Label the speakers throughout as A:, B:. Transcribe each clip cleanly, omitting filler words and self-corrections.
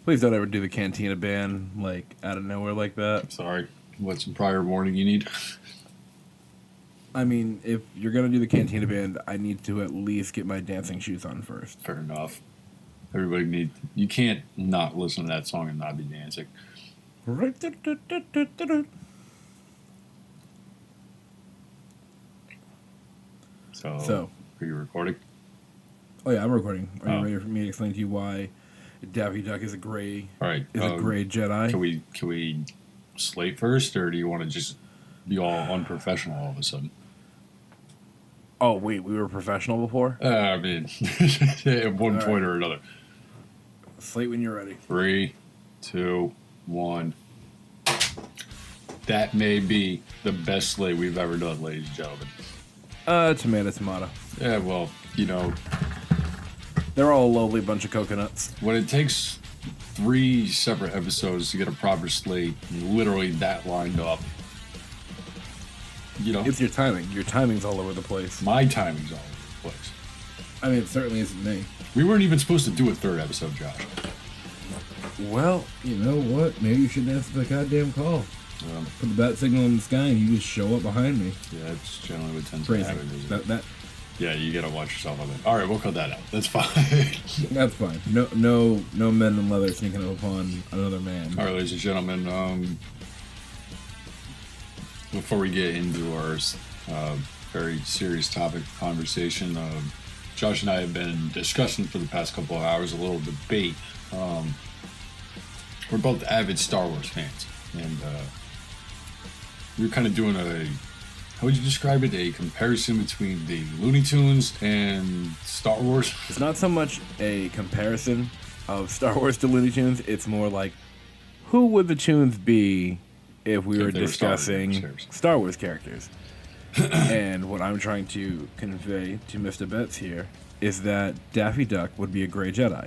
A: Please don't ever do the Cantina band, like, out of nowhere like that.
B: Sorry. What's some prior warning you need?
A: I mean, if you're going to do the Cantina band, I need to at least get my dancing shoes on first.
B: Fair enough. Everybody needs... You can't not listen to that song and not be dancing. So, are you recording?
A: Oh yeah, I'm recording. Are you ready for me to explain to you why Daffy Duck is a gray
B: a
A: gray Jedi?
B: Can we slate first, or do you want to just be all unprofessional all of a sudden?
A: Oh wait, we were professional before?
B: I mean, at one point or another.
A: Slate when you're ready.
B: 3, 2, 1. That may be the best slate we've ever done, ladies and gentlemen.
A: Tomato.
B: Yeah, well, you know,
A: they're all a lovely bunch of coconuts.
B: when it takes 3 separate episodes to get a proper slate, literally that lined up, you know,
A: It's your timing. Your timing's all over the place.
B: my timing's all over the place.
A: I mean, it certainly isn't me.
B: We weren't even supposed to do a 3rd episode, Josh.
A: Well, you know what? Maybe you shouldn't answer the goddamn call. Put the bat signal in the sky and you just show up behind me.
B: Yeah, that's generally what tends
A: Crazy.
B: to happen. Isn't it?
A: That
B: Yeah, you gotta watch yourself on that. All right, we'll cut that out. That's fine.
A: That's fine. No men in leather sneaking up upon another man.
B: All right, ladies and gentlemen. Before we get into our very serious topic of conversation, Josh and I have been discussing for the past couple of hours a little debate. We're both avid Star Wars fans, and we were kind of doing how would you describe it? A comparison between the Looney Tunes and Star Wars?
A: It's not so much a comparison of Star Wars to Looney Tunes. It's more like, who would the tunes be if we were discussing Star Wars characters? And what I'm trying to convey to Mr. Betts here is that Daffy Duck would be a gray Jedi.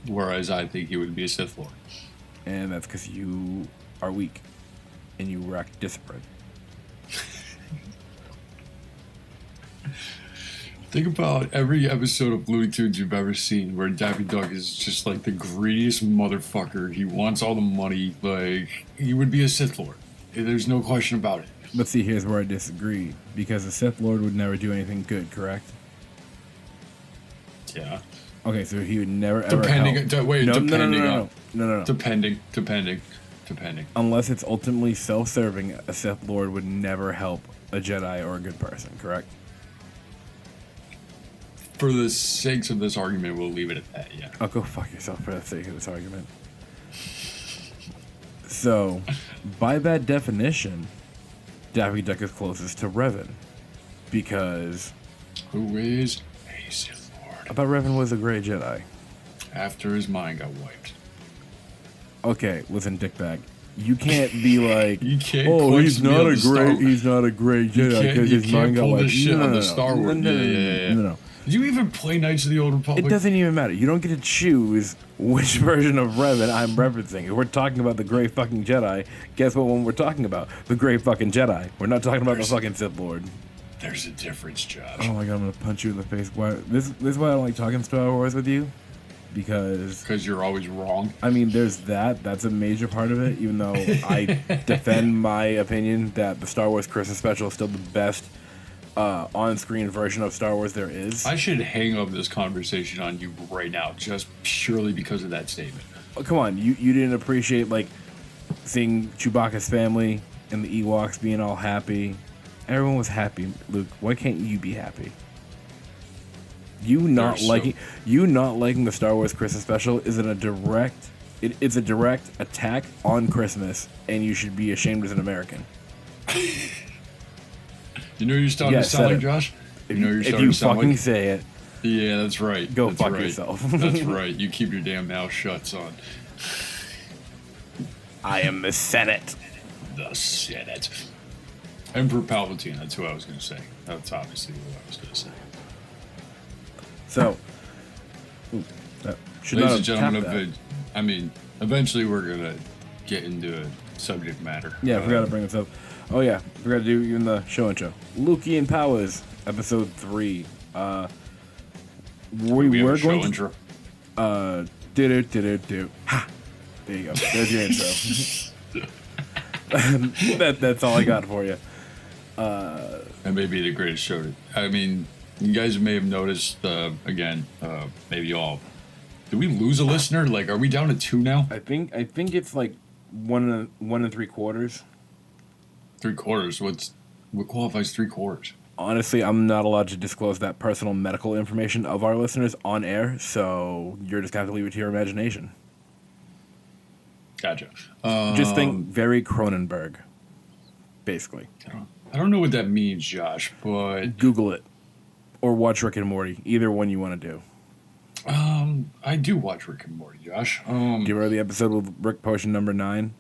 B: Whereas I think he would be a Sith Lord.
A: And that's because you are weak and you lack discipline.
B: Think about every episode of Looney Tunes you've ever seen where Daffy Duck is just like the greediest motherfucker. He wants all the money. Like, he would be a Sith Lord. There's no question about it.
A: But see, here's where I disagree. Because a Sith Lord would never do anything good, correct?
B: Yeah.
A: Okay, so he would never ever
B: Depending.
A: help. No.
B: Depending.
A: Unless it's ultimately self-serving, a Sith Lord would never help a Jedi or a good person, correct?
B: For the sakes of this argument, we'll leave it at that, yeah.
A: Oh, go fuck yourself for the sake of this argument. So, by that definition, Daffy Duck is closest to Revan. Because...
B: Who is a Sith Lord?
A: I thought Revan was a gray Jedi.
B: After his mind got wiped.
A: Okay, listen, dickbag. You can't be like,
B: You can't
A: he's not a gray Jedi because his mind got
B: pull
A: wiped.
B: this shit on the Star Wars.
A: No.
B: Did you even play Knights of the Old Republic?
A: It doesn't even matter. You don't get to choose which version of Revan I'm referencing. If we're talking about the gray fucking Jedi, guess what one we're talking about? The gray fucking Jedi. We're not talking about the fucking Sith Lord.
B: There's a difference, Josh.
A: Oh my god, I'm gonna punch you in the face. Why? This is why I don't like talking Star Wars with you. Because
B: you're always wrong.
A: I mean, there's that. That's a major part of it, even though I defend my opinion that the Star Wars Christmas special is still the best on-screen version of Star Wars there is.
B: I should hang up this conversation on you right now, just purely because of that statement.
A: Oh, come on, you didn't appreciate, like, seeing Chewbacca's family and the Ewoks being all happy. Everyone was happy, Luke. Why can't you be happy? You not liking the Star Wars Christmas special is it's a direct attack on Christmas, and you should be ashamed as an American.
B: You know you're starting to sound like, Josh?
A: If you fucking say it.
B: Yeah, that's right.
A: Go
B: that's
A: fuck
B: right.
A: yourself.
B: That's right. You keep your damn mouth shut, son.
A: I am the Senate.
B: The Senate. Emperor Palpatine, that's who I was going to say. That's obviously what I was going to say.
A: So,
B: ladies and gentlemen, I mean, eventually we're going to get into a subject matter.
A: Yeah, I forgot to bring this up. Oh yeah, forgot to do even the show intro. Lukean Powers, episode 3.
B: We were going intro.
A: Do. Ha! There you go. There's your intro. That's all I got for you.
B: That may be the greatest show. I mean, you guys may have noticed, again, maybe y'all. Did we lose a listener? Like, are we down to 2 now?
A: I think it's like 1 3/4.
B: 3/4. What qualifies 3/4?
A: Honestly, I'm not allowed to disclose that personal medical information of our listeners on air, so you're just going to have to leave it to your imagination.
B: Gotcha.
A: Just think very Cronenberg, basically.
B: I don't know what that means, Josh, but...
A: Google it. Or watch Rick and Morty. Either one you want to do.
B: I do watch Rick and Morty, Josh.
A: Do you remember the episode with Rick Potion number 9?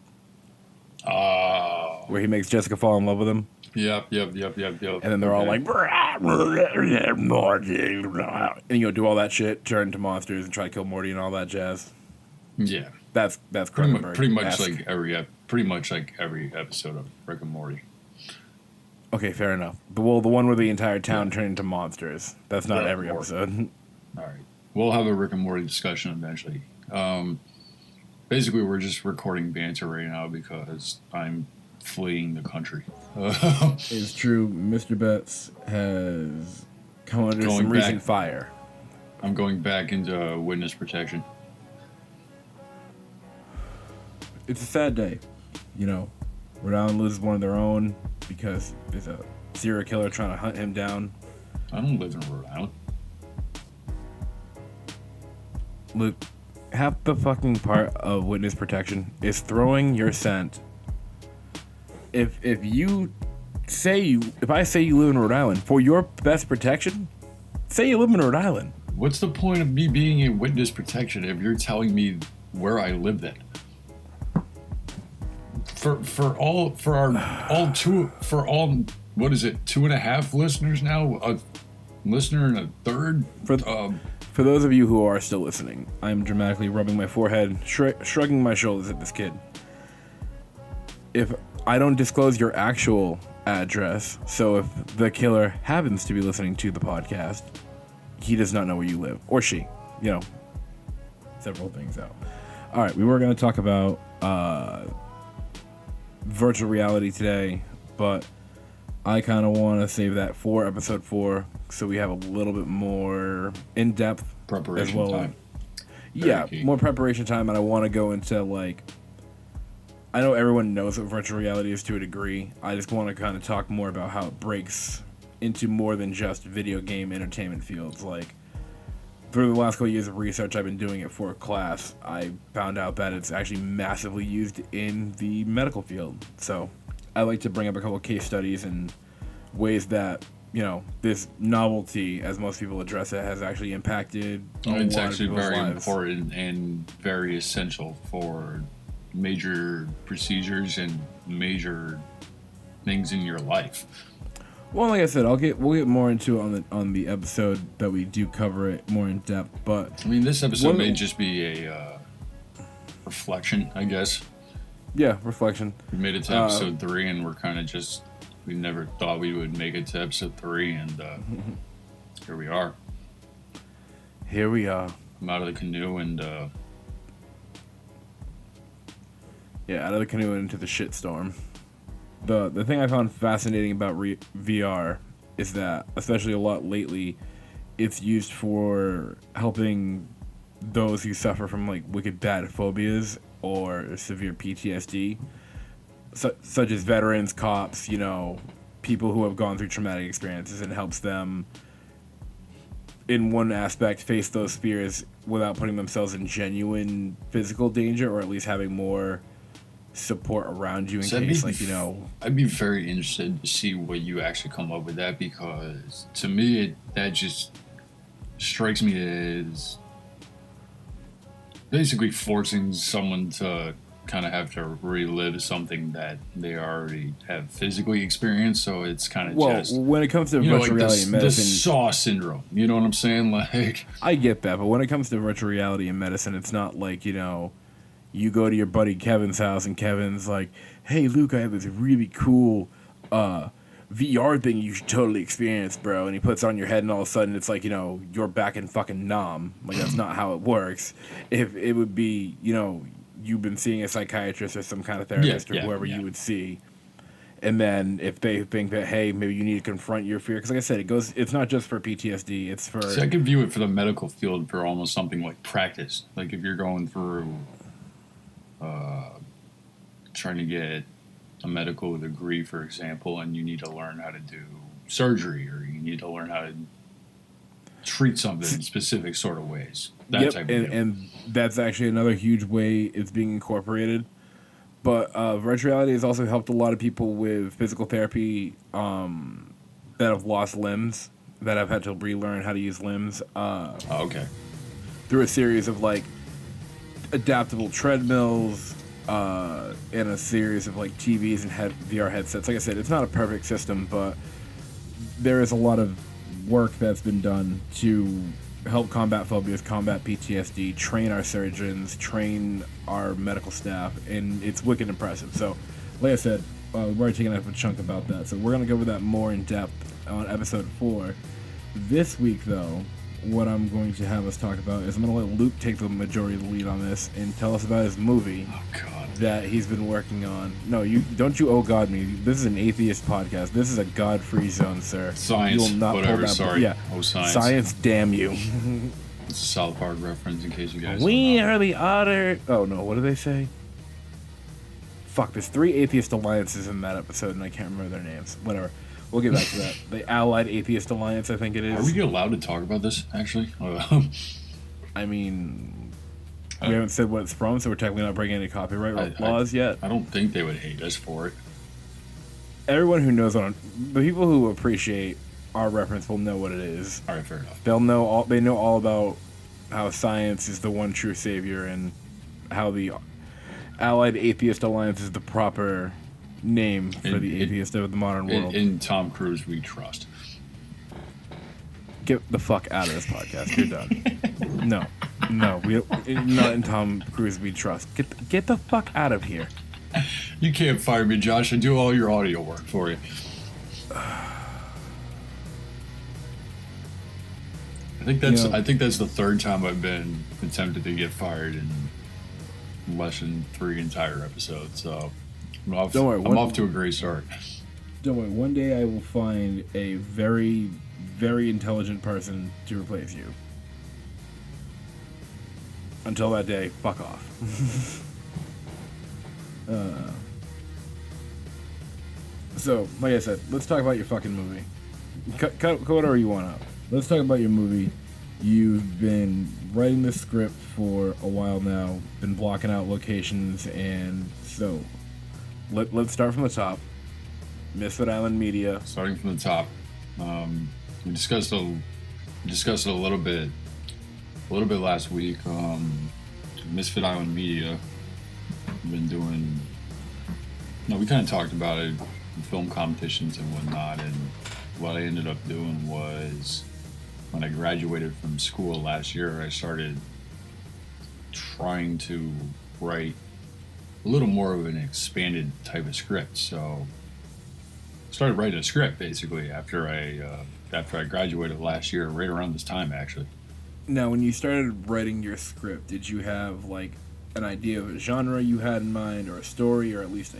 A: Where he makes Jessica fall in love with him?
B: Yep.
A: And then they're all like, Morty. And do all that shit, turn into monsters, and try to kill Morty and all that jazz.
B: Yeah.
A: That's Cronenberg.
B: Pretty much like every episode of Rick and Morty.
A: Okay, fair enough. The one where the entire town turned into monsters. That's not every episode.
B: All right. We'll have a Rick and Morty discussion eventually. Basically, we're just recording banter right now because I'm fleeing the country.
A: It's true. Mr. Betts has come under some recent fire.
B: I'm going back into witness protection.
A: It's a sad day. Rhode Island loses one of their own because there's a serial killer trying to hunt him down.
B: I don't live in Rhode Island.
A: Luke, half the fucking part of witness protection is throwing your scent. If I say you live in Rhode Island, for your best protection, say you live in Rhode Island.
B: What's the point of me being in witness protection if you're telling me where I live then? For all what is it, 2.5 listeners now? A listener and a third?
A: For those of you who are still listening, I'm dramatically rubbing my forehead, shrugging my shoulders at this kid. If I don't disclose your actual address, so if the killer happens to be listening to the podcast, he does not know where you live. Or she. Several things out. All right, we were going to talk about virtual reality today, but I kind of want to save that for episode 4 so we have a little bit more in-depth
B: preparation
A: as well.
B: Time.
A: Yeah, more preparation time, and I want to go into I know everyone knows what virtual reality is to a degree. I just want to kind of talk more about how it breaks into more than just video game entertainment fields. Through the last couple of years of research I've been doing it for a class, I found out that it's actually massively used in the medical field. So I like to bring up a couple of case studies and ways that, this novelty, as most people address it, has actually impacted
B: it's actually very
A: lives.
B: Important and very essential for major procedures and major things in your life.
A: Well, like I said, we'll get more into it on the episode that we do cover it more in depth. But
B: I mean, this episode may just be a reflection, I guess.
A: Yeah, reflection.
B: We made it to episode 3, and we're kind of we never thought we would make it to episode 3, and here we are.
A: Here we are.
B: I'm out of the canoe, and
A: out of the canoe and into the shitstorm. The thing I found fascinating about VR is that, especially a lot lately, it's used for helping those who suffer from wicked bad phobias or severe PTSD, such as veterans, cops, people who have gone through traumatic experiences, and helps them, in one aspect, face those fears without putting themselves in genuine physical danger, or at least having more support around you in case,
B: I'd be very interested to see what you actually come up with that, because to me that just strikes me as basically forcing someone to kind of have to relive something that they already have physically experienced. So it's kind of
A: when it comes to virtual reality and medicine,
B: the SAW syndrome, you know what I'm saying?
A: I get that, but when it comes to virtual reality and medicine, it's not you go to your buddy Kevin's house and Kevin's like, "Hey, Luke, I have this really cool VR thing you should totally experience, bro. And he puts it on your head, and all of a sudden it's like, you're back in fucking Nam. Like, that's not how it works. If it would be, you've been seeing a psychiatrist or some kind of therapist or whoever you would see. And then if they think that, hey, maybe you need to confront your fear, because like I said, it's not just for PTSD, it's for...
B: So I could view it for the medical field for almost something like practice. Like if you're going through trying to get a medical degree, for example, and you need to learn how to do surgery, or you need to learn how to treat something in specific sort of ways. That type of deal.
A: And that's actually another huge way it's being incorporated. But virtual reality has also helped a lot of people with physical therapy that have lost limbs, that have had to relearn how to use limbs.
B: Okay.
A: Through a series of like adaptable treadmills and a series of like TVs and VR headsets. Like I said, it's not a perfect system, but there is a lot of work that's been done to help combat phobias, combat PTSD, train our surgeons, train our medical staff, and it's wicked impressive. So, like I said, we've already taken up a chunk about that, so we're going to go over that more in depth on episode 4. This week, though, what I'm going to have us talk about is I'm going to let Luke take the majority of the lead on this and tell us about his movie that he's been working on. No, don't you oh God me. This is an atheist podcast. This is a God-free zone, sir.
B: Science,
A: you will not
B: whatever,
A: pull that
B: sorry.
A: Yeah.
B: Oh, science.
A: Science, damn you.
B: It's a South Park reference in case you guys
A: We
B: don't know.
A: are the otter... Oh, no, what do they say? Fuck, there's 3 atheist alliances in that episode, and I can't remember their names. Whatever. We'll get back to that. The Allied Atheist Alliance, I think it is.
B: Are we allowed to talk about this, actually?
A: I mean, we haven't said what it's from, so we're technically not breaking any copyright laws yet.
B: I don't think they would hate us for it.
A: Everyone who knows the people who appreciate our reference will know what it is.
B: All right, fair enough.
A: They know all about how science is the one true savior and how the Allied Atheist Alliance is the proper name for the atheist of the modern world.
B: In Tom Cruise, we trust.
A: Get the fuck out of this podcast. You're done. No, not in Tom Cruise we trust. Get the fuck out of here.
B: You can't fire me, Josh. I do all your audio work for you. I think that's the 3rd time I've been attempted to get fired in less than 3 entire episodes. So I'm off to a great start.
A: Don't worry. One day I will find a very, very intelligent person to replace you. Until that day, fuck off. So, like I said, let's talk about your fucking movie. Cut whatever you want out. Let's talk about your movie. You've been writing the script for a while now, been blocking out locations, and so let's start from the top. Misfit Island Media.
B: Starting from the top, we discussed it a little bit last week. Misfit Island Media. Been doing. No, we kind of talked about it, film competitions and whatnot, and what I ended up doing was, when I graduated from school last year, I started trying to write a little more of an expanded type of script. So I started writing a script basically after I graduated last year, right around this time actually.
A: Now, when you started writing your script, did you have like an idea of a genre you had in mind, or a story, or at least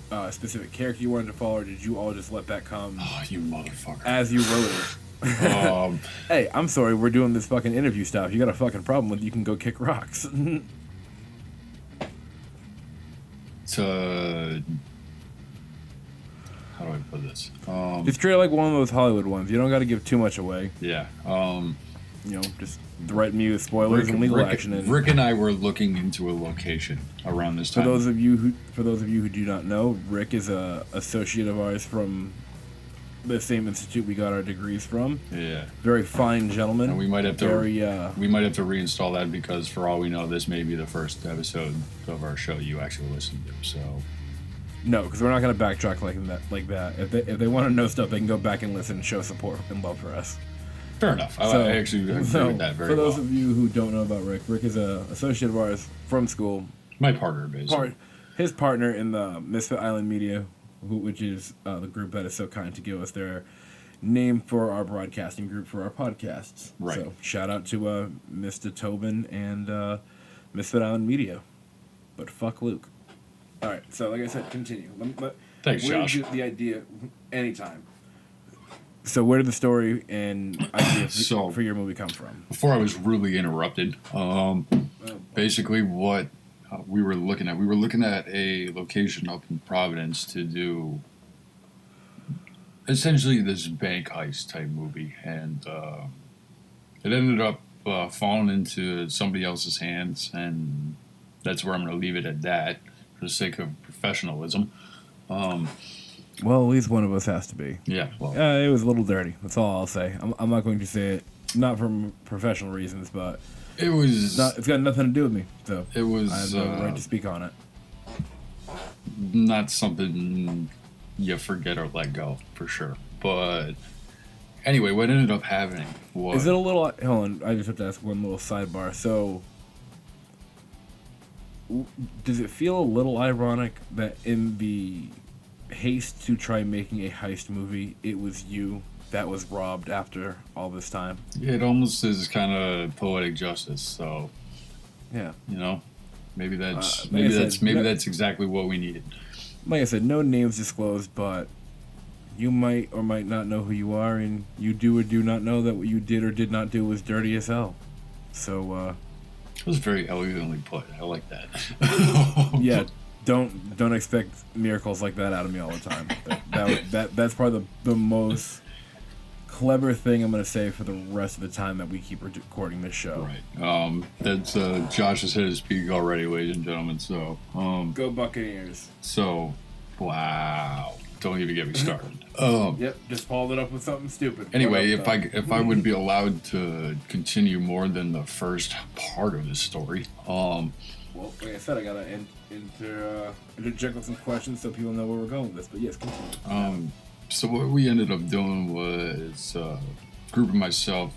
A: a specific character you wanted to follow, or did you all just let that come?
B: Oh, you motherfucker!
A: As you wrote it. Hey, I'm sorry, we're doing this fucking interview stuff. You got a fucking problem with, you can go kick rocks.
B: How do I put this?
A: It's treated like one of those Hollywood ones. You don't got to give too much away.
B: Yeah.
A: Just threaten me with spoilers and legal action.
B: Rick and I were looking into a location around this time.
A: For those of you who do not know, Rick is a associate of ours from the same institute we got our degrees from.
B: Yeah.
A: Very fine gentleman.
B: And we might have to reinstall that, because for all we know, this may be the first episode of our show you actually listen to. So.
A: No, because we're not going to backtrack like that. If they want to know stuff, they can go back and listen and show support and love for us.
B: Fair enough. I actually agree with that very well.
A: For those of you who don't know about Rick is an associate of ours from school.
B: My partner, basically.
A: His partner in the Misfit Island Media, which is the group that is so kind to give us their name for our broadcasting group for our podcasts.
B: Right.
A: So shout out to Mr. Tobin and Misfit Island Media. But fuck Luke. All right. So like I said, continue.
B: Thanks,
A: where
B: Josh.
A: Did you, the idea, anytime. So where did the story and idea for your movie come from?
B: Before I was really interrupted, basically what we were looking at a location up in Providence to do essentially this bank heist type movie, and it ended up falling into somebody else's hands, and that's where I'm going to leave it at that for the sake of professionalism.
A: Well, at least one of us has to be.
B: Yeah, well,
A: it was a little dirty. That's all I'll say. I'm not going to say it, not for professional reasons, but
B: it was.
A: It's got nothing to do with me, so
B: it was.
A: I have no right to speak on it.
B: Not something you forget or let go for sure. But anyway, what ended up happening was.
A: Is it a little? Hold on, I just have to ask one little sidebar. So, does it feel a little ironic that in the haste to try making a heist movie, it was you that was robbed after all this time?
B: It almost is kind of poetic justice. So,
A: yeah,
B: maybe that's that's exactly what we needed.
A: Like I said, no names disclosed, but you might or might not know who you are, and you do or do not know that what you did or did not do was dirty as hell. So,
B: it was very elegantly put. I like that.
A: Yeah. Don't expect miracles like that out of me all the time. That's probably the most clever thing I'm going to say for the rest of the time that we keep recording this show.
B: Right. That's Josh has hit his peak already, ladies and gentlemen. So
A: go Buccaneers.
B: So wow, don't even get me started.
A: Yep, just followed it up with something stupid.
B: Anyway, if I would be allowed to continue more than the first part of this story,
A: well, like I said, I gotta interject with some questions so people know where we're going with this. But yes, continue.
B: So what we ended up doing was grouping myself,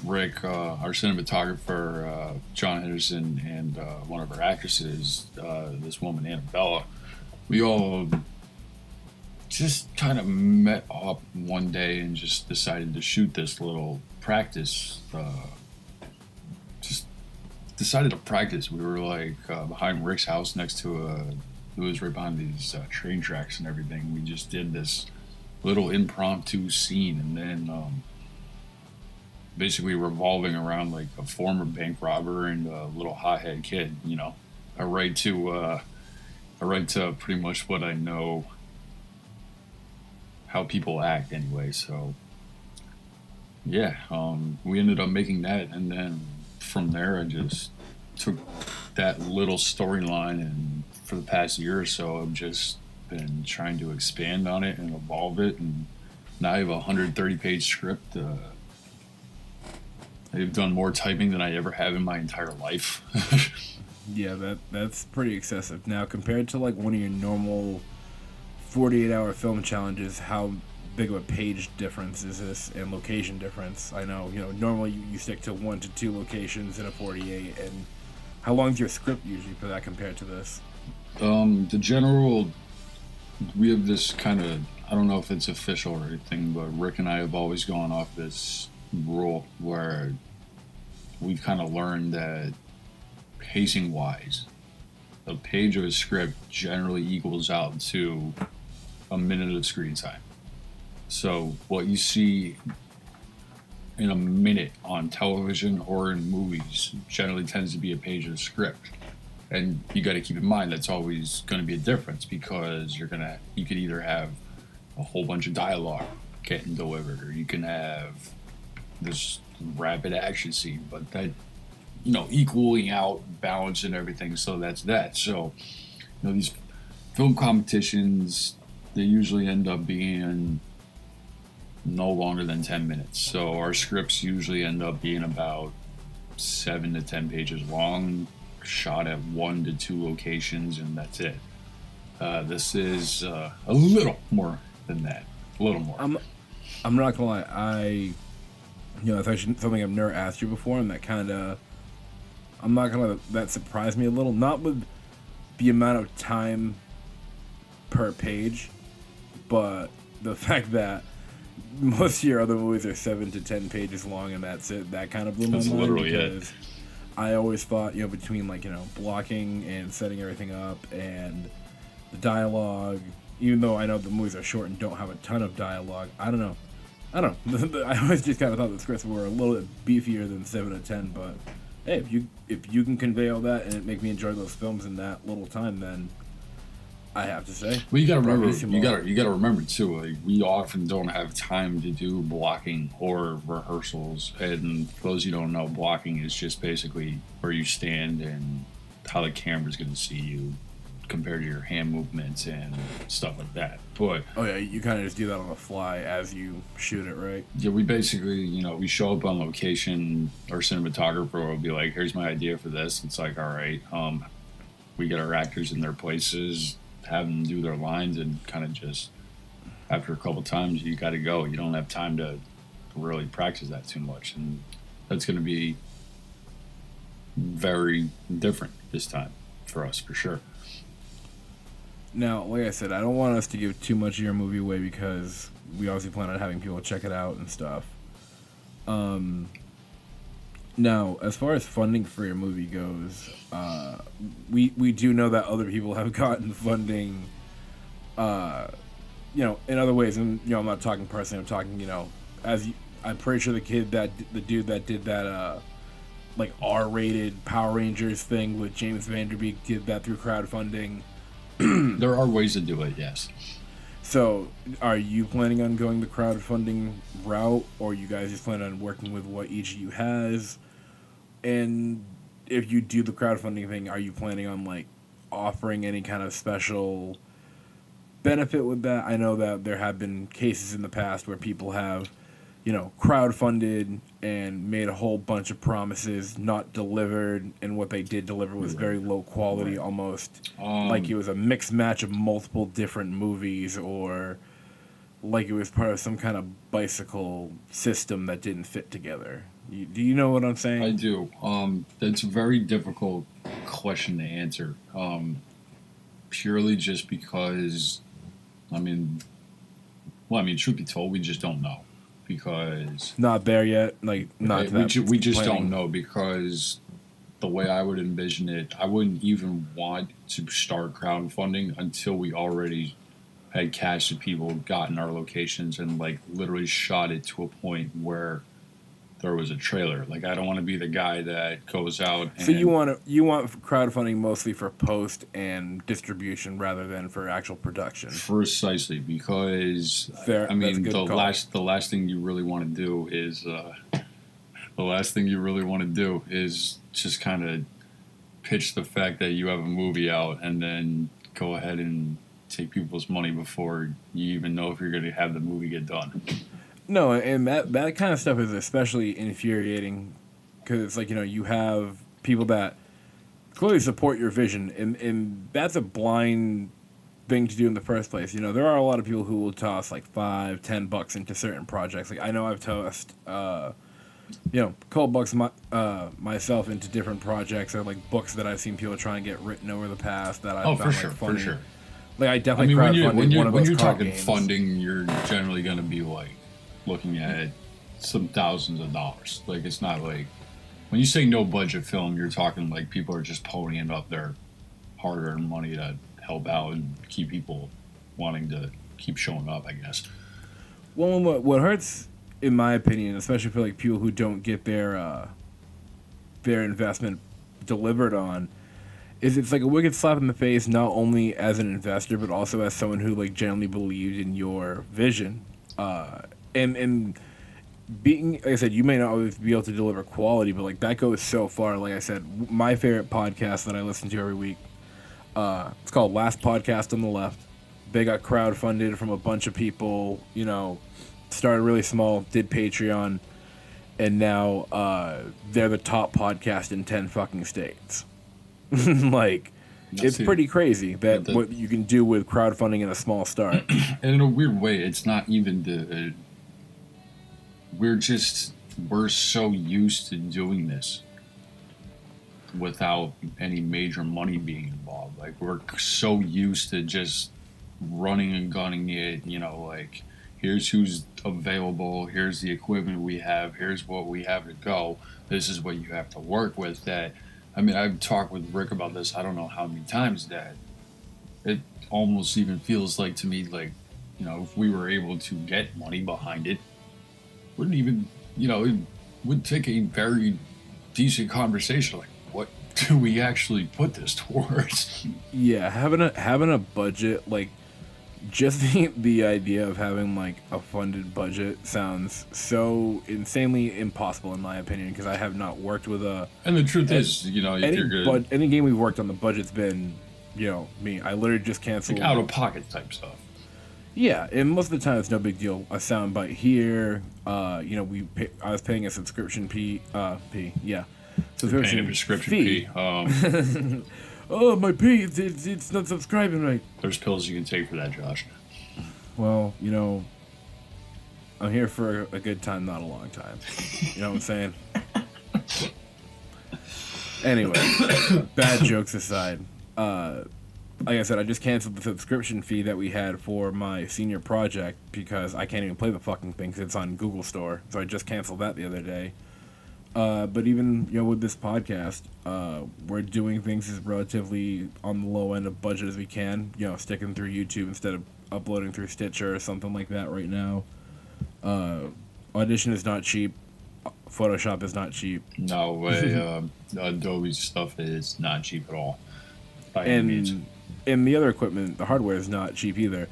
B: Rick, our cinematographer, John Henderson, and one of our actresses, this woman Annabella. We all just kind of met up one day and just decided to shoot this little practice. Decided to practice. We were like behind Rick's house next to it was right behind these train tracks and everything. We just did this little impromptu scene, and then basically revolving around like a former bank robber and a little hothead kid. I write to pretty much what I know, how people act anyway. So yeah, we ended up making that, and then from there I just took that little storyline, and for the past year or so I've just been trying to expand on it and evolve it, and now I have a 130-page script. I've done more typing than I ever have in my entire life.
A: Yeah, that's pretty excessive. Now, compared to like one of your normal 48-hour film challenges, how big of a page difference is this, and location difference? I know, normally you stick to 1 to 2 locations in a 48, and how long is your script usually for that compared to this?
B: The general, we have this kind of, I don't know if it's official or anything, but Rick and I have always gone off this rule where we've kind of learned that pacing wise, a page of a script generally equals out to a minute of screen time. So what you see in a minute on television or in movies generally tends to be a page of the script. And you got to keep in mind that's always going to be a difference, because you could either have a whole bunch of dialogue getting delivered, or you can have this rapid action scene, but that, equaling out, balance and everything. So that's that. So, these film competitions, they usually end up being no longer than 10 minutes. So our scripts usually end up being about 7 to 10 pages long, shot at 1 to 2 locations, and that's it. This is a little more than that. A little more.
A: I'm not gonna lie. It's actually something I've never asked you before, and that kind of, that surprised me a little. Not with the amount of time per page, but the fact that most of your other movies are 7 to 10 pages long and that's it, that kind of blew my
B: That's
A: mind.
B: literally
A: because I always thought, between blocking and setting everything up and the dialogue, even though I know the movies are short and don't have a ton of dialogue, I don't know. I always just kind of thought the scripts were a little bit beefier than 7 to 10, but hey, if you can convey all that and it make me enjoy those films in that little time, then I have to say.
B: Well, you gotta remember. You gotta remember too. Like, we often don't have time to do blocking or rehearsals. And for those you don't know, blocking is just basically where you stand and how the camera's gonna see you compared to your hand movements and stuff like that. But
A: oh yeah, you kind of just do that on the fly as you shoot it, right?
B: yeah, we basically, we show up on location. Our cinematographer will be like, "Here's my idea for this." It's like, all right, we get our actors in their places, have them do their lines, and kind of just after a couple times you got to go. You don't have time to really practice that too much, and that's going to be very different this time for us for sure.
A: Now, like I said, I don't want us to give too much of your movie away because we obviously plan on having people check it out and stuff. Now, as far as funding for your movie goes, we do know that other people have gotten funding, in other ways. And I'm not talking personally. I'm talking, I'm pretty sure the dude that did that, like R-rated Power Rangers thing with James Vanderbeek did that through crowdfunding.
B: There are ways to do it, yes.
A: So, are you planning on going the crowdfunding route, or you guys just plan on working with what each of you has? And if you do the crowdfunding thing, are you planning on offering any kind of special benefit with that? I know that there have been cases in the past where people have, crowdfunded and made a whole bunch of promises, not delivered, and what they did deliver was very low quality, almost like it was a mixed match of multiple different movies, or like it was part of some kind of bicycle system that didn't fit together. Do you know what I'm saying?
B: I do. That's a very difficult question to answer, purely just because, truth be told, we just don't know. Because
A: not there yet, not that
B: we just don't know, because the way I would envision it, I wouldn't even want to start crowdfunding until we already had casted people, gotten our locations, and literally shot it to a point where there was a trailer. I don't want to be the guy that goes out.
A: So you want crowdfunding mostly for post and distribution rather than for actual production.
B: Precisely, because
A: Fair,
B: the last thing you really want to do is just kind of pitch the fact that you have a movie out and then go ahead and take people's money before you even know if you're going to have the movie get done.
A: No, and that kind of stuff is especially infuriating because it's you have people that clearly support your vision, and that's a blind thing to do in the first place. There are a lot of people who will toss $5-10 into certain projects. I know I've tossed, couple bucks myself into different projects or books that I've seen people try and get written over the past that I've found funny.
B: For sure.
A: I definitely crowdfunded one of those
B: when you're
A: card
B: talking
A: games.
B: funding, you're generally going to be looking at some thousands of dollars. It's not when you say no budget film, you're talking people are just ponying up their hard-earned money to help out and keep people wanting to keep showing up, I guess.
A: Well, what hurts, in my opinion, especially for people who don't get their investment delivered on, is it's a wicked slap in the face, not only as an investor but also as someone who genuinely believed in your vision. And being, like I said, you may not always be able to deliver quality, but that goes so far. Like I said, my favorite podcast that I listen to every week, it's called Last Podcast on the Left. They got crowdfunded from a bunch of people, started really small, did Patreon, and now they're the top podcast in 10 fucking states. It's pretty crazy what you can do with crowdfunding in a small start.
B: And in a weird way, it's not even we're so used to doing this without any major money being involved. We're so used to just running and gunning it, like here's who's available, here's the equipment we have, here's what we have to go, this is what you have to work with. That, I mean, I've talked with Rick about this, I don't know how many times, that it almost even feels like to me like, if we were able to get money behind it, wouldn't even, it would take a very decent conversation, like, what do we actually put this towards?
A: Yeah, having a budget, like, just the idea of having like a funded budget sounds so insanely impossible in my opinion, because I have not worked with a.
B: And the truth is, if you're good,
A: any game we've worked on, the budget's been, me. I literally just canceled.
B: Like out of pocket type stuff.
A: Yeah, and most of the time it's no big deal. A soundbite here, I was paying a subscription subscription fee. Oh, my pay, it's not subscribing right.
B: There's pills you can take for that, Josh.
A: Well, I'm here for a good time, not a long time. You know what I'm saying? Anyway, bad jokes aside, like I said, I just canceled the subscription fee that we had for my senior project because I can't even play the fucking thing because it's on Google Store. So I just canceled that the other day. But even with this podcast, we're doing things as relatively on the low end of budget as we can. Sticking through YouTube instead of uploading through Stitcher or something like that right now. Audition is not cheap. Photoshop is not cheap.
B: No way. Adobe stuff is not cheap at all. By any means.
A: And the other equipment, the hardware is not cheap either.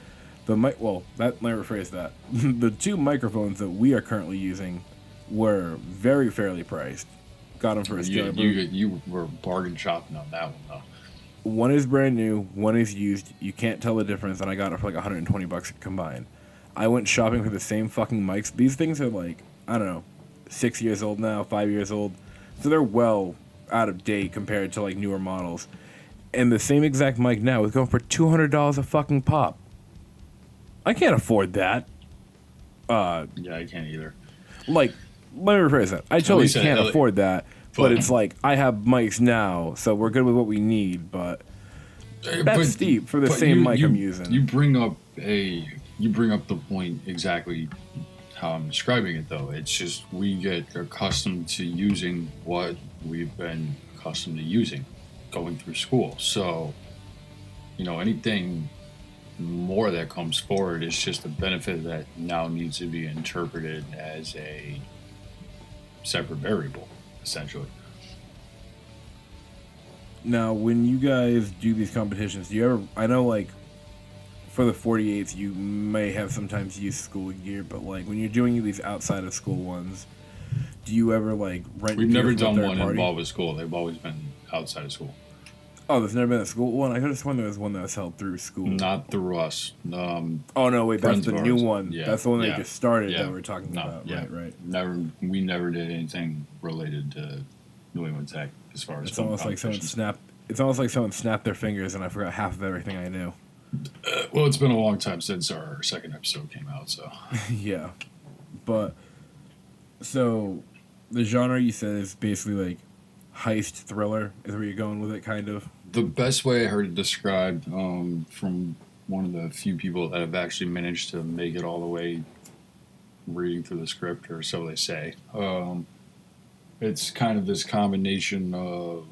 A: Let me rephrase that. The two microphones that we are currently using were very fairly priced. Got them for a steal.
B: You were bargain shopping on that one, though.
A: One is brand new, one is used. You can't tell the difference, and I got it for like $120 combined. I went shopping for the same fucking mics. These things are like, I don't know, 6 years old now, 5 years old. So they're well out of date compared to like newer models. And the same exact mic now is going for $200 a fucking pop. I can't afford that.
B: Yeah, I can't either.
A: Like, let me rephrase that. I totally can't afford that, but it's like, I have mics now, so we're good with what we need, but that's steep for the same mic I'm using.
B: You bring up the point exactly how I'm describing it, though. It's just we get accustomed to using what we've been accustomed to using going through school. So, anything more that comes forward is just a benefit that now needs to be interpreted as a separate variable, essentially.
A: Now, when you guys do these competitions, do you ever, I know like for the 48s you may have sometimes used school gear, but like when you're doing these outside of school ones, do you ever like rent?
B: We've never done one involved with school. They've always been outside of school.
A: Oh, there's never been a school one? I could have sworn there was one that was held through school.
B: Not through us.
A: Oh, no, wait, that's the new one.
B: Yeah.
A: That's the one they just started that we're talking about.
B: Yeah.
A: Right.
B: We never did anything related to New England Tech as far as
A: it's almost like someone snapped their fingers and I forgot half of everything I knew.
B: Well, it's been a long time since our second episode came out, so.
A: Yeah. But, so, the genre you said is basically like heist thriller is where you're going with it, kind of.
B: The best way I heard it described from one of the few people that have actually managed to make it all the way reading through the script, or so they say. It's kind of this combination of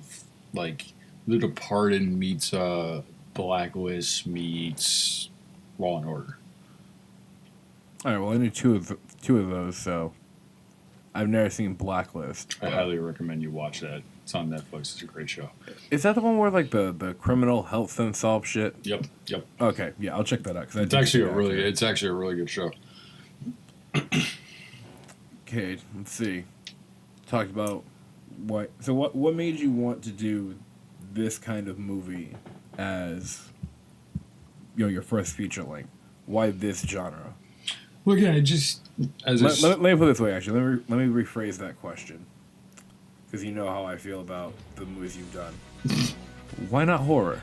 B: like The Departed meets Blacklist meets Law and Order.
A: All right, well, I knew two of those, so I've never seen Blacklist.
B: I highly recommend you watch that. It's on Netflix. It's a great show.
A: Is that the one where like the criminal helps them solve shit?
B: Yep.
A: Okay, yeah, I'll check that out.
B: It's actually a really good show.
A: Okay, let's see. Talked about what made you want to do this kind of movie as your first feature length? Why this genre?
B: Well, again, it just
A: let me put it this way. Actually, let me rephrase that question, because you know how I feel about the movies you've done. Why not horror?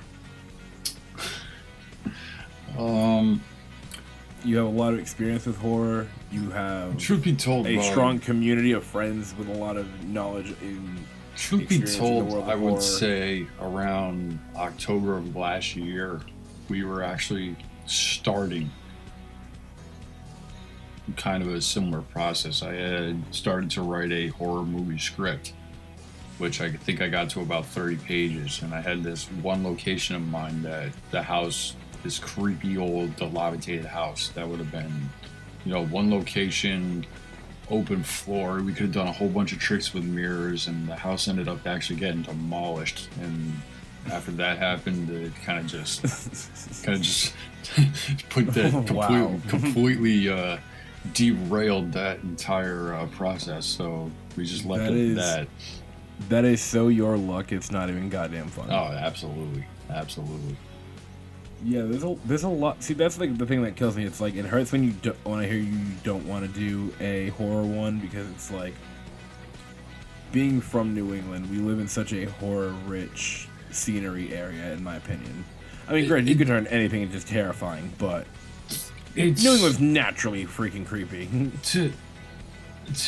A: You have a lot of experience with horror. You have,
B: truth be told,
A: a strong community of friends with a lot of knowledge in.
B: Truth be told, I would say around October of last year, we were actually starting kind of a similar process. I had started to write a horror movie script, which I think I got to about 30 pages, and I had this one location in mind, that the house, this creepy old dilapidated house, that would have been, one location, open floor. We could have done a whole bunch of tricks with mirrors, and the house ended up actually getting demolished. And after that happened, it kind of just put that completely derailed that entire process. So we just left it at that.
A: That is so your luck. It's not even goddamn fun.
B: Oh, absolutely.
A: Yeah, there's a lot. See, that's like the thing that kills me. It's like it hurts when when I hear you don't want to do a horror one, because it's like, being from New England, we live in such a horror-rich scenery area, in my opinion. I mean, granted, you could turn anything into terrifying, but New England's naturally freaking creepy.
B: To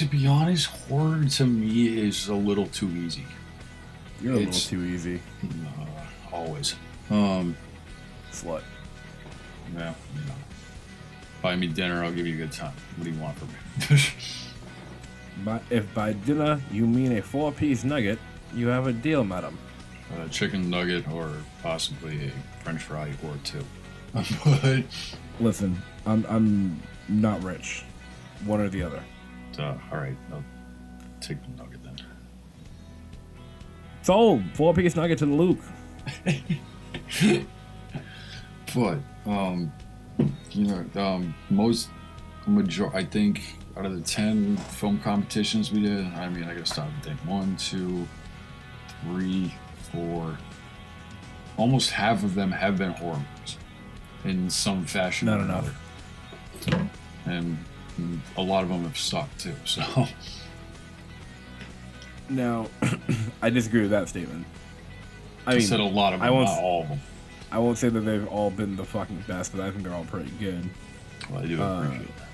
B: be honest, horror to me is a little too easy.
A: You're a little too easy.
B: Always.
A: Slut.
B: Yeah, buy me dinner, I'll give you a good time. What do you want from me?
A: If by dinner you mean a 4-piece nugget, you have a deal, madam.
B: A chicken nugget, or possibly a French fry or two. But
A: listen, I'm not rich. One or the other.
B: all right, I'll take the nugget then.
A: Sold. 4-piece nugget to the Luke.
B: But I think out of the 10 film competitions we did, I mean, I gotta stop and think. 1, 2, 3, 4. Almost half of them have been horror movies in some fashion.
A: Not
B: or
A: enough.
B: another. And a lot of them have sucked too. So
A: now, I disagree with that statement.
B: I said a lot of them, not all of them.
A: I won't say that they've all been the fucking best, but I think they're all pretty good.
B: Well, I do appreciate that.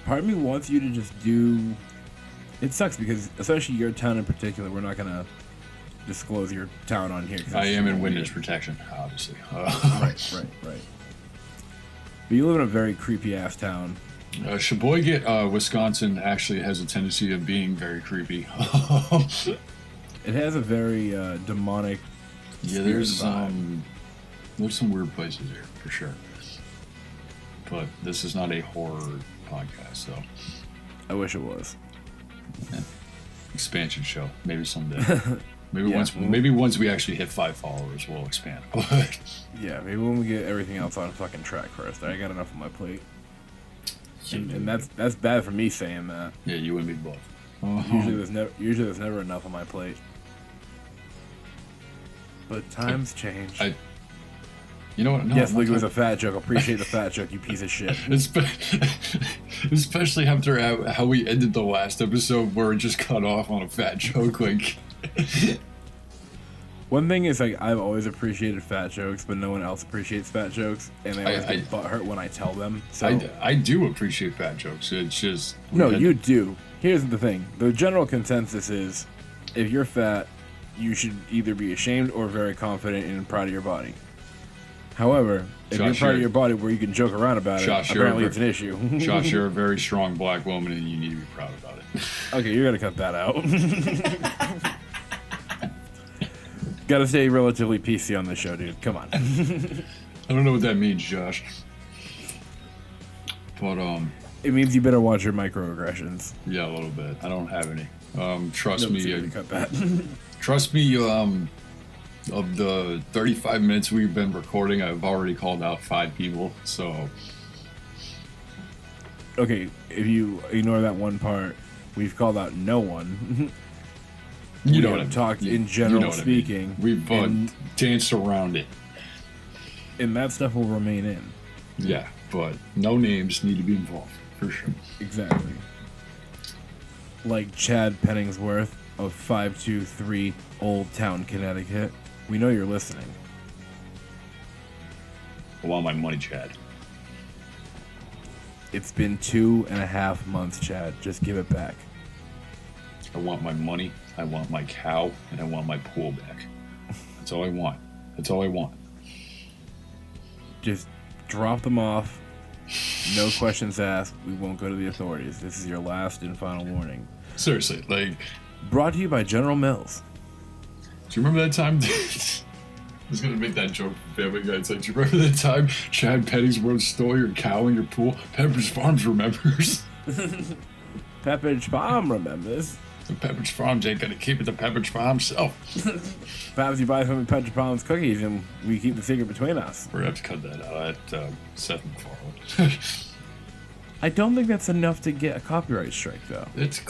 A: Part of me wants you to just do... It sucks because, especially your town in particular, we're not going to disclose your town on here.
B: I am in witness protection, obviously.
A: Right. But you live in a very creepy-ass town.
B: Sheboygan, Wisconsin actually has a tendency of being very creepy.
A: It has a very demonic.
B: Yeah, there's some weird places here for sure. But this is not a horror podcast, so
A: I wish it was.
B: Yeah. Expansion show, maybe someday. Maybe once we actually hit 5 followers, we'll expand.
A: Yeah, maybe when we get everything else on fucking track first. I got enough on my plate. And that's bad for me saying that.
B: Yeah, you and me both.
A: Usually there's never enough on my plate. But times change.
B: You know what? No,
A: yes, Luke, it was a fat joke. Appreciate the fat joke, you piece of shit.
B: Especially after how we ended the last episode, where it just cut off on a fat joke. Like,
A: one thing is, like, I've always appreciated fat jokes, but no one else appreciates fat jokes, and they always get butthurt when I tell them. So
B: I do appreciate fat jokes. It's just
A: you do. Here's the thing: the general consensus is, if you're fat, you should either be ashamed or very confident and proud of your body. However, if you're proud of your body where you can joke around about it, apparently it's an issue.
B: Josh, you're a very strong black woman and you need to be proud about it.
A: Okay, you're going to cut that out. Gotta stay relatively PC on this show, dude. Come on.
B: I don't know what that means, Josh. But,
A: it means you better watch your microaggressions.
B: Yeah, a little bit. I don't have any. Trust me.
A: Cut that.
B: Trust me, of the 35 minutes we've been recording, I've already called out 5 people, so...
A: Okay, if you ignore that one part, we've called out no one.
B: You know what
A: I've talked in general speaking.
B: We've danced around it.
A: And that stuff will remain in.
B: Yeah, but no names need to be involved, for sure.
A: Exactly. Like Chad Penningsworth of 523 Old Town, Connecticut. We know you're listening.
B: I want my money, Chad.
A: It's been 2.5 months, Chad. Just give it back.
B: I want my money, I want my cow, and I want my pool back. That's all I want. That's all I want.
A: just drop them off. No questions asked. We won't go to the authorities. This is your last and final warning.
B: Seriously, like...
A: Brought to you by General Mills.
B: Do you remember that time... I was gonna make that joke for Family Guy. It's like, do you remember that time Chad Penningsworth stole your cow in your pool? Pepperidge Farms remembers.
A: Pepperidge Farm remembers.
B: The Pepperidge Farms ain't gonna keep it to Pepperidge Farms self.
A: Perhaps you buy some of Pepperidge Farms cookies and we keep the secret between us.
B: We're gonna have to cut that out. That Seth MacFarlane.
A: I don't think that's enough to get a copyright strike, though.
B: It's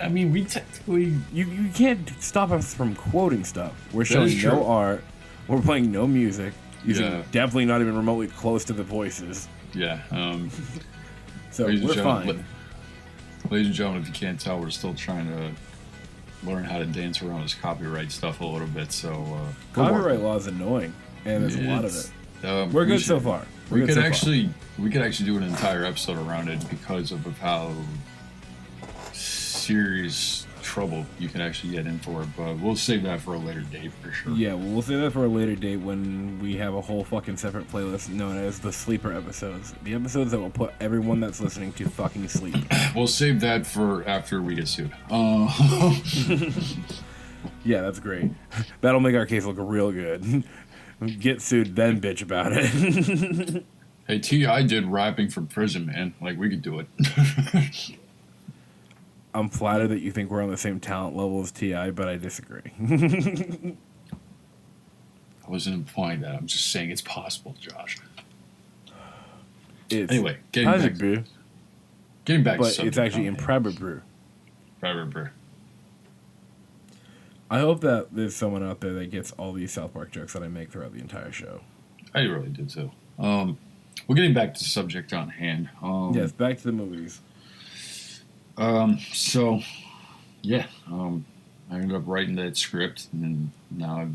B: I mean, we technically...
A: You can't stop us from quoting stuff. We're showing no art. We're playing no music. Using definitely not even remotely close to the voices.
B: Yeah.
A: So we're fine.
B: Ladies and gentlemen, if you can't tell, we're still trying to learn how to dance around this copyright stuff a little bit. So
A: copyright law is annoying, and there's a lot of it. We're good so far.
B: We could actually do an entire episode around it because of how serious trouble you can actually get in for it. But we'll save that for a later date for sure.
A: Yeah, well, we'll save that for a later date when we have a whole fucking separate playlist known as the sleeper episodes. The episodes that will put everyone that's listening to fucking sleep.
B: We'll save that for after we get sued.
A: Yeah, that's great. That'll make our case look real good. Get sued, then bitch about it.
B: Hey, T.I. did rapping from prison, man. Like, we could do it.
A: I'm flattered that you think we're on the same talent level as T.I., but I disagree.
B: I wasn't implying that. I'm just saying it's possible, Josh. Anyway, getting back to
A: but it's actually improbable. I hope that there's someone out there that gets all these South Park jokes that I make throughout the entire show.
B: I really did too. We're getting back to the subject on hand.
A: Yes, back to the movies.
B: So, yeah, I ended up writing that script, and now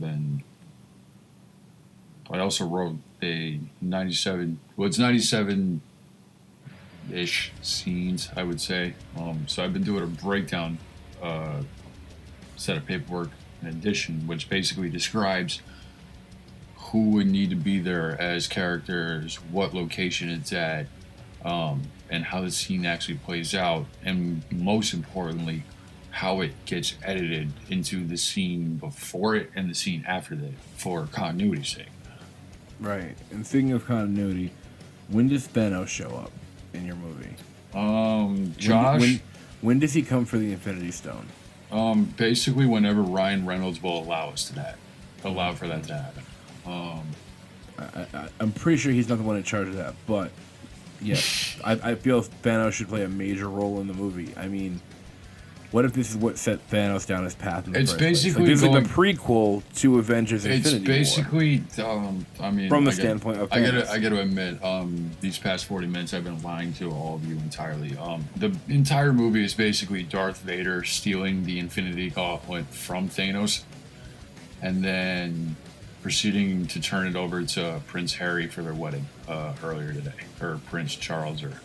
B: I also wrote a 97-ish scenes, I would say. So I've been doing a breakdown set of paperwork in addition, which basically describes who would need to be there as characters, what location it's at, and how the scene actually plays out, and most importantly, how it gets edited into the scene before it and the scene after that for continuity's sake. Right.
A: And speaking of continuity, when does Thanos show up in your movie?
B: Josh?
A: When does he come for the Infinity Stone?
B: Basically whenever Ryan Reynolds will allow for that to happen.
A: I'm pretty sure he's not the one in charge of that, but yeah, I feel Thanos should play a major role in the movie. I mean, what if this is what set Thanos down his path in the first place? Like, this is like the prequel to Avengers Infinity War.
B: It's basically, I mean...
A: From the standpoint of Thanos.
B: I got to admit, these past 40 minutes I've been lying to all of you entirely. The entire movie is basically Darth Vader stealing the Infinity Gauntlet from Thanos, and then proceeding to turn it over to Prince Harry for their wedding earlier today. Or Prince Charles, or...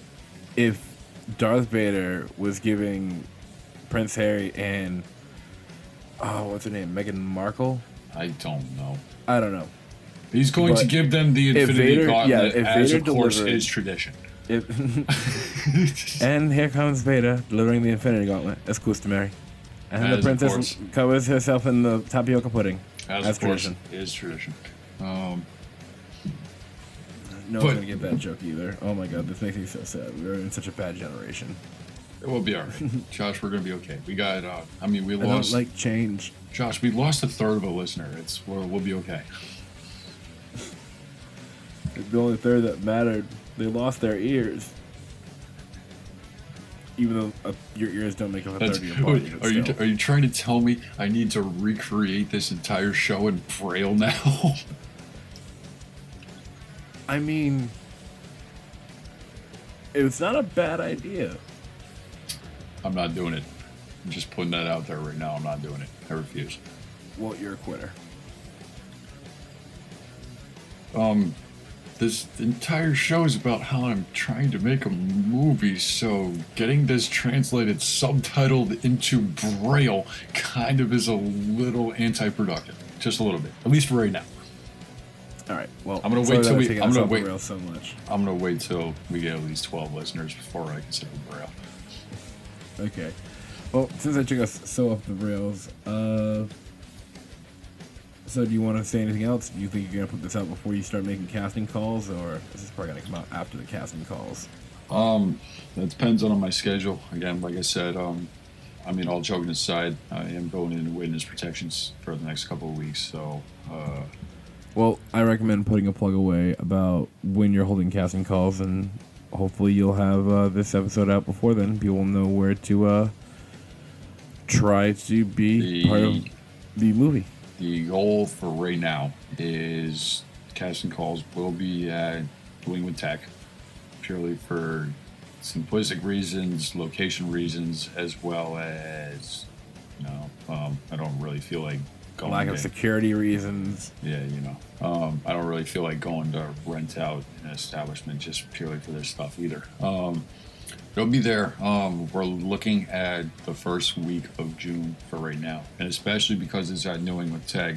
A: If Darth Vader was giving Prince Harry and what's her name, Meghan Markle?
B: I don't know.
A: I don't know.
B: He's going to give them the Infinity Gauntlet, as of course is tradition.
A: And here comes Vader delivering the Infinity Gauntlet, as customary. And the princess covers herself in the tapioca pudding, as tradition.
B: Is tradition.
A: No one's going to get that joke either. Oh my god, this makes me so sad. We're in such a bad generation.
B: We'll be alright. Josh, we're going to be okay. We got, we lost...
A: I don't like change.
B: Josh, we lost a third of a listener. We'll be okay.
A: The only third that mattered, they lost their ears. Even though your ears don't make up a third of your body.
B: Are you trying to tell me I need to recreate this entire show in Braille now?
A: I mean, it's not a bad idea.
B: I'm not doing it. I'm just putting that out there right now. I'm not doing it. I refuse.
A: Well, you're a quitter.
B: This entire show is about how I'm trying to make a movie, so getting this translated, subtitled into Braille kind of is a little anti-productive. Just a little bit. At least for right now.
A: All right. Well,
B: I'm gonna
A: sorry
B: wait till
A: that
B: we.
A: taking
B: I'm
A: us
B: gonna
A: off the
B: wait.
A: rails so much.
B: I'm gonna wait till we get at least 12 listeners before I consider Braille.
A: Okay. Well, since I took us so off the rails, so do you want to say anything else? Do you think you're gonna put this out before you start making casting calls, or is this probably gonna come out after the casting calls?
B: That depends on my schedule. Again, like I said, I mean, all joking aside, I am going into witness protections for the next couple of weeks. So,
A: Well, I recommend putting a plug away about when you're holding casting calls, and hopefully you'll have this episode out before then. People will know where to try to be part of the movie.
B: the goal for right now is casting calls will be at New England Tech, purely for simplistic reasons, location reasons, as well as, I don't really feel like going
A: Lack of security reasons.
B: Yeah, I don't really feel like going to rent out an establishment just purely for this stuff either. It'll be there. We're looking at the first week of June for right now, and especially because it's at New England Tech,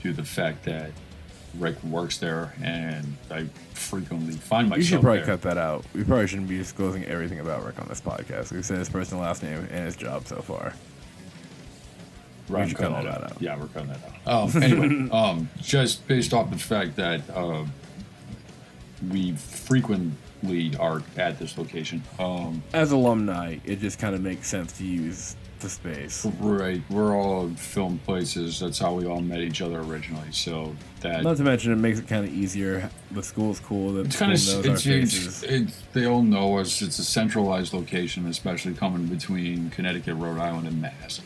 B: due to the fact that Rick works there, and I frequently find myself.
A: You should probably
B: there.
A: cut that out. We probably shouldn't be disclosing everything about Rick on this podcast. We've said his first and last name and his job so far.
B: Right,
A: we should cut all that out.
B: Yeah, we're cutting that out. Anyway, just based off the fact that we frequently are at this location.
A: As alumni, it just kind of makes sense to use the space.
B: Right, we're all film places. That's how we all met each other originally. So that.
A: Not to mention, it makes it kind of easier. The school's cool. The school knows our faces.
B: They all know us. It's a centralized location, especially coming between Connecticut, Rhode Island, and Mass.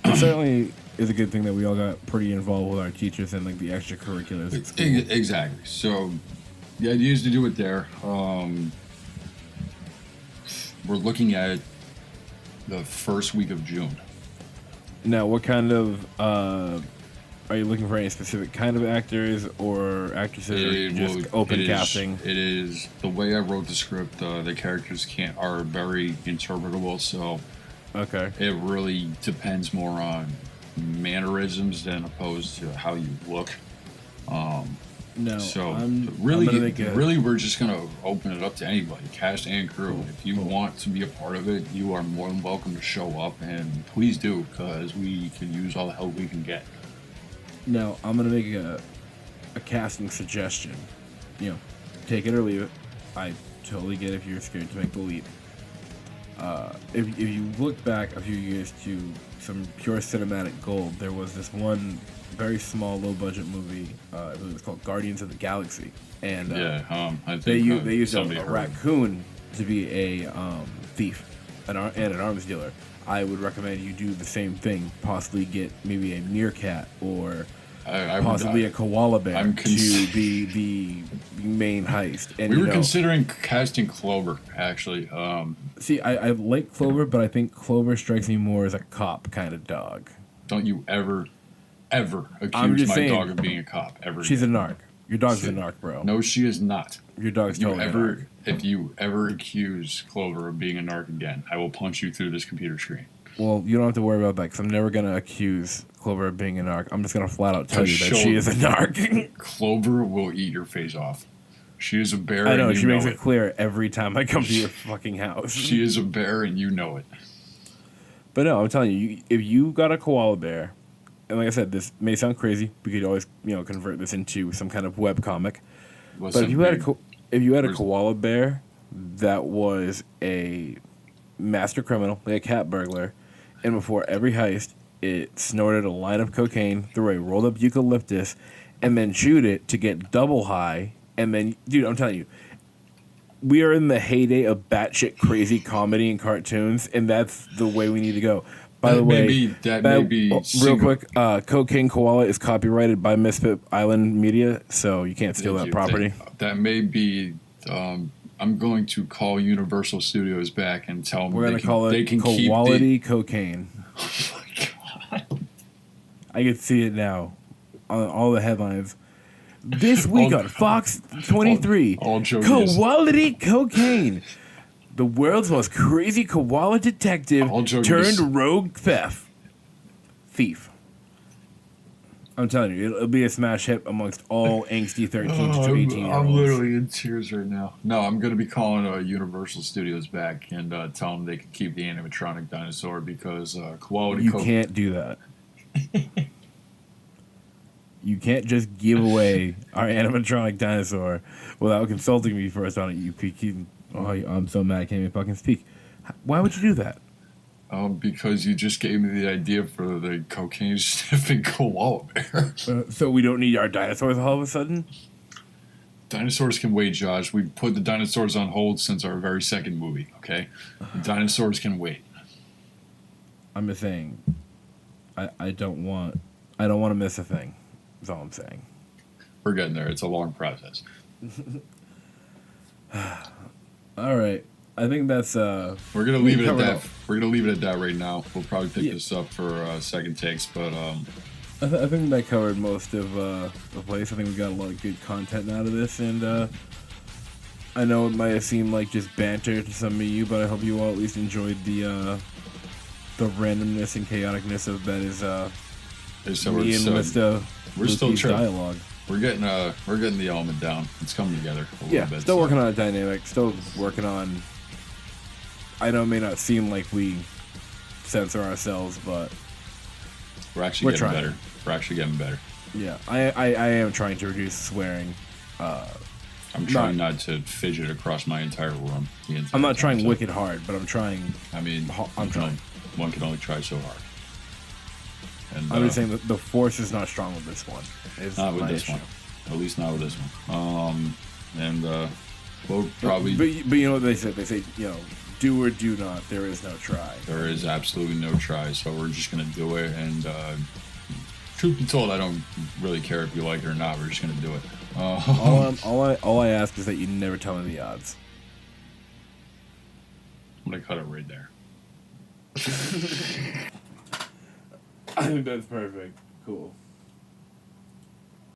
A: It certainly is a good thing that we all got pretty involved with our teachers and like the extracurriculars at school.
B: Exactly. So the idea is to do it there. We're looking at the first week of June.
A: Now, what kind of are you looking for? Any specific kind of actors or actresses, or just open casting?
B: It is the way I wrote the script. The characters are very interpretable, so.
A: Okay.
B: It really depends more on mannerisms than opposed to how you look.
A: No.
B: So
A: I'm
B: really, we're just gonna open it up to anybody, cast and crew. If you want to be a part of it, you are more than welcome to show up, and please do, because we can use all the help we can get.
A: Now, I'm gonna make a casting suggestion. Take it or leave it. I totally get if you're scared to make the leap. If you look back a few years to some pure cinematic gold, there was this one very small, low-budget movie. I believe it was called Guardians of the Galaxy, and
B: I think
A: they used a raccoon to be a thief and an arms dealer. I would recommend you do the same thing. Possibly get maybe a meerkat or possibly a koala bear to be the main heist. And
B: we were considering casting Clover, actually.
A: See, I like Clover, but I think Clover strikes me more as a cop kind of dog.
B: Don't you ever accuse my dog of being a cop, ever.
A: She's a narc. Your dog's a narc, bro.
B: No, she is not.
A: Your dog's totally a narc.
B: If you ever accuse Clover of being a narc again, I will punch you through this computer screen.
A: Well, you don't have to worry about that, because I'm never going to accuse Clover of being a narc. I'm just going to flat out tell you that she is a narc.
B: Clover will eat your face off. She is a bear.
A: I know,
B: and
A: she makes it clear every time I come to your fucking house.
B: She is a bear, and you know it.
A: But no, I'm telling you, if you got a koala bear, and like I said, this may sound crazy. We could always, convert this into some kind of web comic. But if you had a koala bear that was a master criminal, like a cat burglar, and before every heist, it snorted a line of cocaine through a rolled up eucalyptus, and then chewed it to get double high. And then, dude, I'm telling you, we are in the heyday of batshit crazy comedy and cartoons, and that's the way we need to go. By the way, real quick, Cocaine Koala is copyrighted by Misfit Island Media, so you can't steal that property.
B: That may be. I'm going to call Universal Studios back and tell them
A: we're going to call it Quality Cocaine.
B: Oh my god!
A: I can see it now on all the headlines. This week on Fox 23, Quality Cocaine. The world's most crazy koala detective turned rogue thief. I'm telling you, it'll be a smash hit amongst all angsty 13 to 18 year olds.
B: I'm literally in tears right now. No, I'm going to be calling Universal Studios back and tell them they can keep the animatronic dinosaur because quality.
A: You can't do that. You can't just give away our animatronic dinosaur without consulting me first on it. Oh, I'm so mad I can't even fucking speak. Why would you do that?
B: Because you just gave me the idea for the cocaine sniffing koala bear.
A: So we don't need our dinosaurs all of a sudden?
B: Dinosaurs can wait, Josh. We put the dinosaurs on hold since our very second movie, okay? The dinosaurs can wait.
A: I'm just saying, I don't want to miss a thing. That's all I'm saying.
B: We're getting there. It's a long process.
A: All right. I think that's
B: we're gonna leave it at that. We're gonna leave it at that right now. We'll probably pick this up for second takes, but
A: I think that covered most of the place. I think we got a lot of good content out of this, and I know it might have seemed like just banter to some of you, but I hope you all at least enjoyed the randomness and chaoticness of that is me and
B: we're still
A: dialogue.
B: We're getting the element down. It's coming together a little bit.
A: Still working on a dynamic. Still working on. I know it may not seem like we censor ourselves, but
B: we're actually getting
A: trying.
B: better. We're actually getting better.
A: Yeah, I am trying to reduce swearing.
B: I'm trying not to fidget across my entire room.
A: I'm not trying wicked hard, but I'm trying.
B: I mean,
A: I'm trying.
B: One can only try so hard. And,
A: I'm just saying that the force is not strong with this one.
B: Not with this one. At least not with this one. And we'll probably.
A: But you know what they say? They say, do or do not. There is no try.
B: There is absolutely no try. So we're just gonna do it. And truth be told, I don't really care if you like it or not. We're just gonna do it.
A: All I ask is that you never tell me the odds.
B: I'm gonna cut it right there.
A: I think that's perfect. Cool.